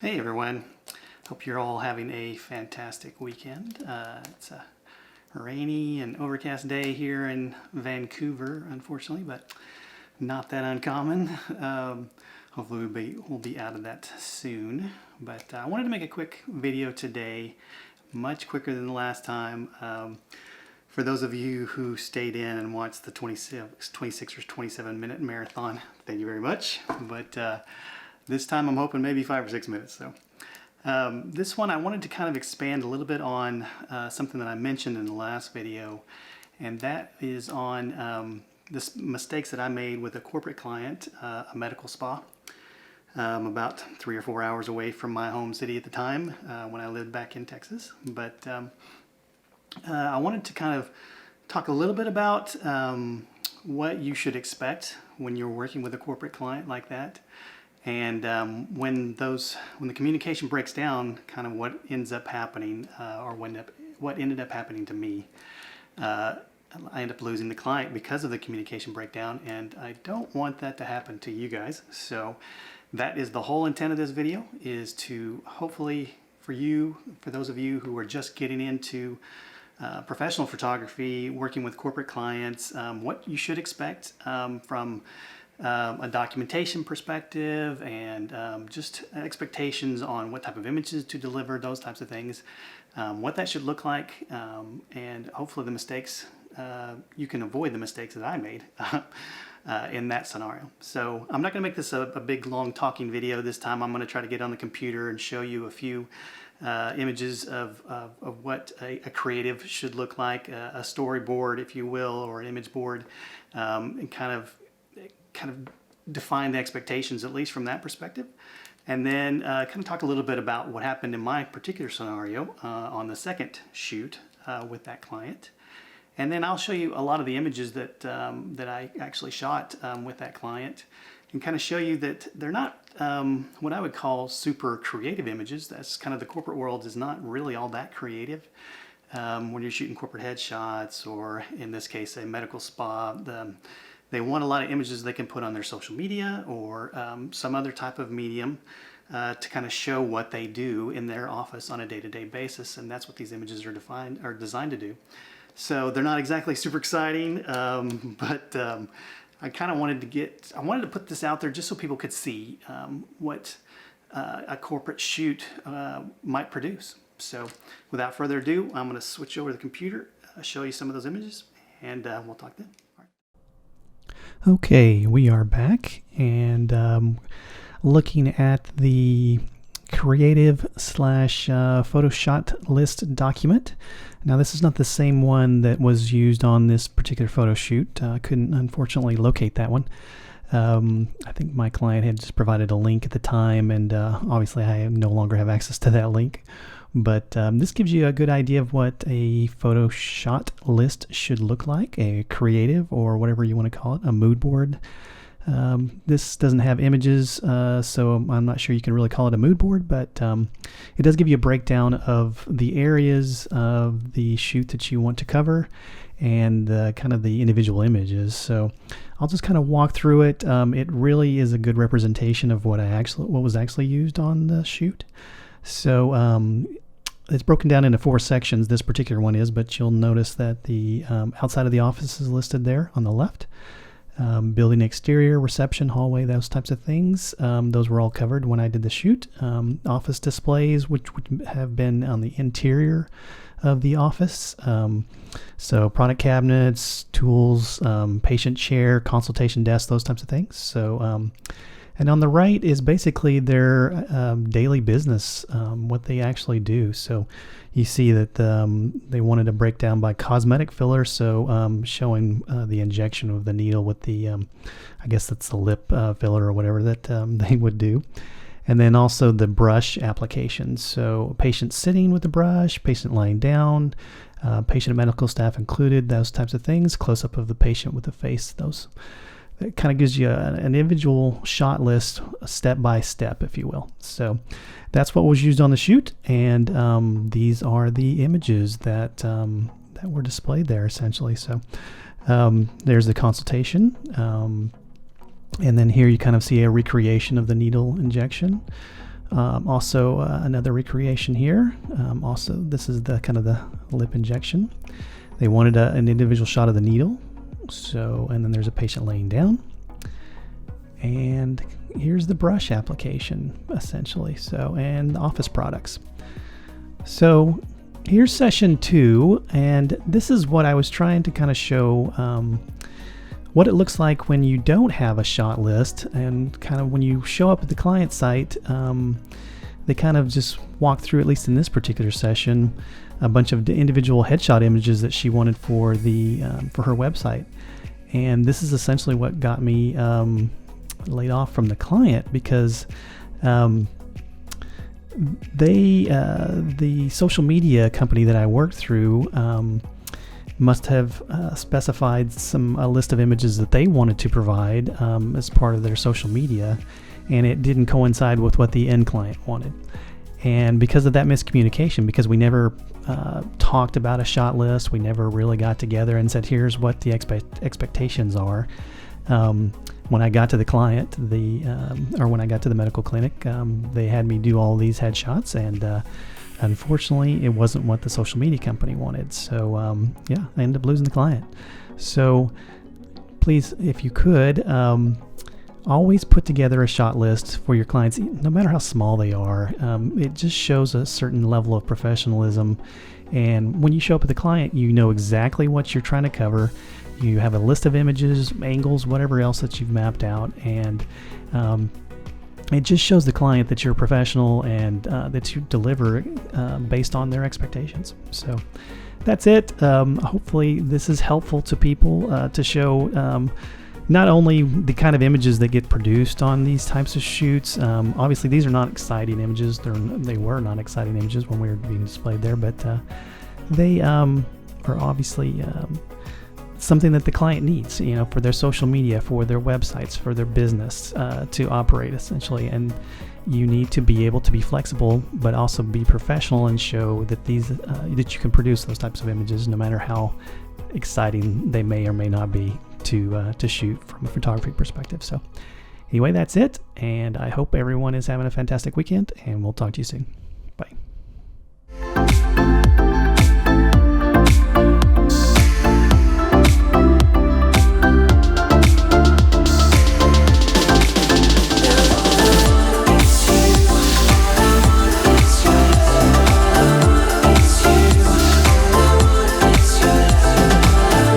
Hey everyone, hope you're all having a fantastic weekend. It's a rainy and overcast day here in Vancouver, unfortunately, but not that uncommon. Hopefully we'll be out of that soon. But I wanted to make a quick video today, much quicker than the last time. For those of you who stayed in and watched the 26 or 27 minute marathon, thank you very much. But this time I'm hoping maybe 5 or 6 minutes. So this one I wanted to kind of expand a little bit on something that I mentioned in the last video, and that is on this mistakes that I made with a corporate client, a medical spa, about 3 or 4 hours away from my home city at the time when I lived back in Texas. But I wanted to kind of talk a little bit about what you should expect when you're working with a corporate client like that. And when the communication breaks down, kind of what ends up happening, or what ended up happening to me. I end up losing the client because of the communication breakdown, and I don't want that to happen to you guys. So that is the whole intent of this video, is to hopefully for those of you who are just getting into professional photography, working with corporate clients, what you should expect from a documentation perspective, and just expectations on what type of images to deliver, those types of things, what that should look like, and hopefully the mistakes, you can avoid the mistakes that I made in that scenario. So I'm not going to make this a big long talking video this time. I'm going to try to get on the computer and show you a few images of what a creative should look like, a storyboard, if you will, or an image board, and kind of define the expectations, at least from that perspective. And then kind of talk a little bit about what happened in my particular scenario on the second shoot with that client. And then I'll show you a lot of the images that I actually shot with that client, and kind of show you that they're not what I would call super creative images. That's kind of, the corporate world is not really all that creative. When you're shooting corporate headshots, or in this case a medical spa, they want a lot of images they can put on their social media or some other type of medium to kind of show what they do in their office on a day-to-day basis, and that's what these images are designed to do. So they're not exactly super exciting, but I kind of wanted to put this out there just so people could see what a corporate shoot might produce. So without further ado, I'm going to switch over to the computer, show you some of those images, and we'll talk then. Okay, we are back, and looking at the creative / photo shot list document. Now, this is not the same one that was used on this particular photo shoot. Couldn't unfortunately locate that one. I think my client had just provided a link at the time, and obviously I no longer have access to that link. But this gives you a good idea of what a photo shot list should look like, a creative, or whatever you want to call it, a mood board. This doesn't have images, so I'm not sure you can really call it a mood board, but it does give you a breakdown of the areas of the shoot that you want to cover, and kind of the individual images. So I'll just kind of walk through it. It really is a good representation of what was actually used on the shoot. So it's broken down into 4 sections, this particular one is, but you'll notice that the outside of the office is listed there on the left. Building exterior, reception, hallway, those types of things. Those were all covered when I did the shoot. Office displays, which would have been on the interior of the office. So product cabinets, tools, patient chair, consultation desk, those types of things. So and on the right is basically their daily business, what they actually do. So you see that they wanted to break down by cosmetic filler, so showing the injection of the needle with the, I guess that's the lip filler or whatever that they would do. And then also the brush applications. So patient sitting with the brush, patient lying down, patient and medical staff included, those types of things. Close-up of the patient with the face, those. It kind of gives you an individual shot list, step by step, if you will. So that's what was used on the shoot, and these are the images that were displayed there, essentially. So there's the consultation, and then here you kind of see a recreation of the needle injection. Also another recreation here. Also, this is the kind of the lip injection. They wanted an individual shot of the needle. So, and then there's a patient laying down. And here's the brush application, essentially. So, and the office products. So here's session 2, and this is what I was trying to kind of show what it looks like when you don't have a shot list, and kind of when you show up at the client site. They kind of just walk through, at least in this particular session, a bunch of individual headshot images that she wanted for the for her website. And this is essentially what got me laid off from the client, because the social media company that I worked through must have specified a list of images that they wanted to provide as part of their social media, and it didn't coincide with what the end client wanted. And because of that miscommunication, because we never talked about a shot list, we never really got together and said, here's what the expectations are. When I got to the client, or when I got to the medical clinic, they had me do all these headshots, and unfortunately, it wasn't what the social media company wanted. So yeah, I ended up losing the client. So please, if you could, always put together a shot list for your clients, no matter how small they are. It just shows a certain level of professionalism. And when you show up at the client, you know exactly what you're trying to cover. You have a list of images, angles, whatever else that you've mapped out, and it just shows the client that you're a professional and that you deliver based on their expectations. So that's it. Hopefully this is helpful to people to show not only the kind of images that get produced on these types of shoots. Obviously these are not exciting images. They were not exciting images when we were being displayed there, but they are obviously something that the client needs, for their social media, for their websites, for their business to operate, essentially. And you need to be able to be flexible, but also be professional and show that that you can produce those types of images, no matter how exciting they may or may not be to shoot from a photography perspective. So anyway, that's it, and I hope everyone is having a fantastic weekend, and we'll talk to you soon.